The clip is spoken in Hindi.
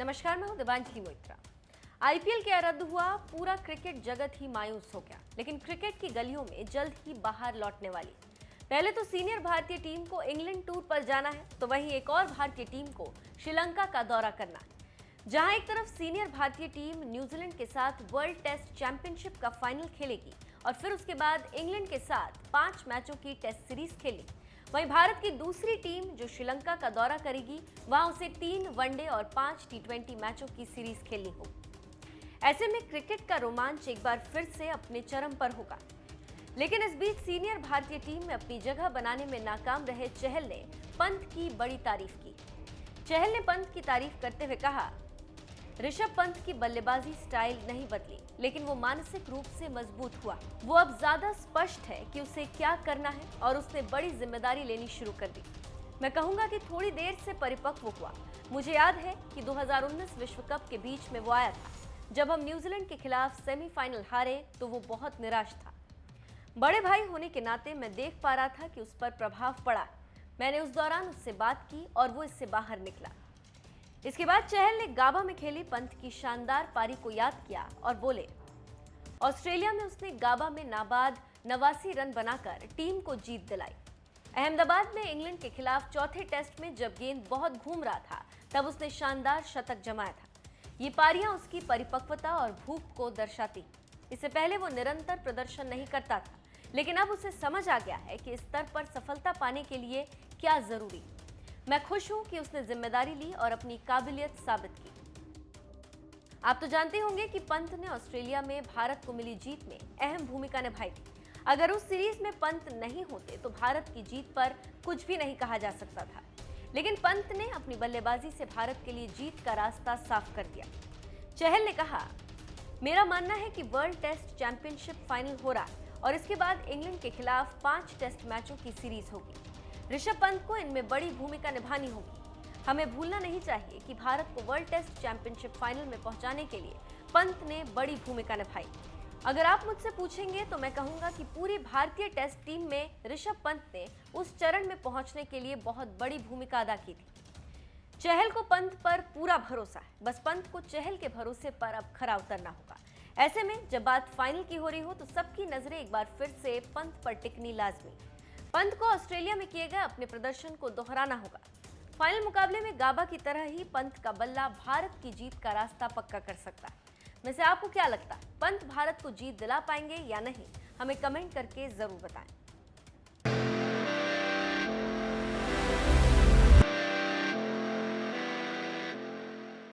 नमस्कार, मैं हूं दिवांजलि मोइत्रा। आईपीएल के रद्द हुआ, पूरा क्रिकेट जगत ही मायूस हो गया, लेकिन क्रिकेट की गलियों में जल्द ही बाहर लौटने वाली। पहले तो सीनियर भारतीय टीम को इंग्लैंड टूर पर जाना है, तो वहीं एक और भारतीय टीम को श्रीलंका का दौरा करना है। जहां एक तरफ सीनियर भारतीय टीम न्यूजीलैंड के साथ वर्ल्ड टेस्ट चैंपियनशिप का फाइनल खेलेगी और फिर उसके बाद इंग्लैंड के साथ 5 मैचों की टेस्ट सीरीज खेलेगी, वहीं भारत की दूसरी टीम जो श्रीलंका का दौरा करेगी, वहां उसे 3 वनडे और 5 टी20 मैचों की सीरीज खेलनी होगी। ऐसे में क्रिकेट का रोमांच एक बार फिर से अपने चरम पर होगा। लेकिन इस बीच सीनियर भारतीय टीम में अपनी जगह बनाने में नाकाम रहे चहल ने पंत की बड़ी तारीफ की। चहल ने पंत की तारीफ करते हुए कहा, ऋषभ पंत की बल्लेबाजी स्टाइल नहीं बदली, लेकिन वो मानसिक रूप से मजबूत हुआ। वो अब ज्यादा स्पष्ट है कि उसे क्या करना है और उसने बड़ी जिम्मेदारी लेनी शुरू कर दी। मैं कहूंगा कि थोड़ी देर से परिपक्व हुआ। मुझे याद है कि 2019 विश्व कप के बीच में वो आया था। जब हम न्यूजीलैंड के खिलाफ सेमीफाइनल हारे तो वो बहुत निराश था। बड़े भाई होने के नाते मैं देख पा रहा था कि उस पर प्रभाव पड़ा। मैंने उस दौरान उससे बात की और वो इससे बाहर निकला। इसके बाद चहल ने गाबा में खेली पंत की शानदार पारी को याद किया और बोले, ऑस्ट्रेलिया में उसने गाबा में नाबाद 89 रन बनाकर टीम को जीत दिलाई। अहमदाबाद में इंग्लैंड के खिलाफ चौथे टेस्ट में जब गेंद बहुत घूम रहा था, तब उसने शानदार शतक जमाया था। ये पारियां उसकी परिपक्वता और भूख को दर्शाती। इससे पहले वो निरंतर प्रदर्शन नहीं करता था, लेकिन अब उसे समझ आ गया है कि इस स्तर पर सफलता पाने के लिए क्या जरूरी। मैं खुश हूं कि उसने जिम्मेदारी ली और अपनी काबिलियत साबित की। आप तो जानते होंगे कि पंत ने ऑस्ट्रेलिया में भारत को मिली जीत में अहम भूमिका निभाई थी। अगर उस सीरीज में पंत नहीं होते तो भारत की जीत पर कुछ भी नहीं कहा जा सकता था, लेकिन पंत ने अपनी बल्लेबाजी से भारत के लिए जीत का रास्ता साफ कर दिया। चहल ने कहा, मेरा मानना है कि वर्ल्ड टेस्ट चैंपियनशिप फाइनल हो रहा है और इसके बाद इंग्लैंड के खिलाफ 5 टेस्ट मैचों की सीरीज होगी। ऋषभ पंत को इनमें बड़ी भूमिका निभानी होगी। हमें भूलना नहीं चाहिए कि भारत को वर्ल्ड टेस्ट चैंपियनशिप फाइनल में पहुंचाने के लिए पंत ने बड़ी भूमिका निभाई। अगर आप मुझसे पूछेंगे तो मैं कहूंगा कि पूरी भारतीय टेस्ट टीम में ऋषभ पंत ने उस चरण में पहुंचने के लिए बहुत बड़ी भूमिका अदा की थी। चहल को पंत पर पूरा भरोसा है, बस पंत को चहल के भरोसे पर अब खरा उतरना होगा। ऐसे में जब बात फाइनल की हो रही हो तो सबकी नजरें एक बार फिर से पंत पर टिकनी लाजमी। पंत को ऑस्ट्रेलिया में किए गए अपने प्रदर्शन को दोहराना होगा। फाइनल मुकाबले में गाबा की तरह ही पंत का बल्ला भारत की जीत का रास्ता पक्का कर सकता है। वैसे आपको क्या लगता है, पंत भारत को जीत दिला पाएंगे या नहीं? हमें कमेंट करके जरूर बताएं।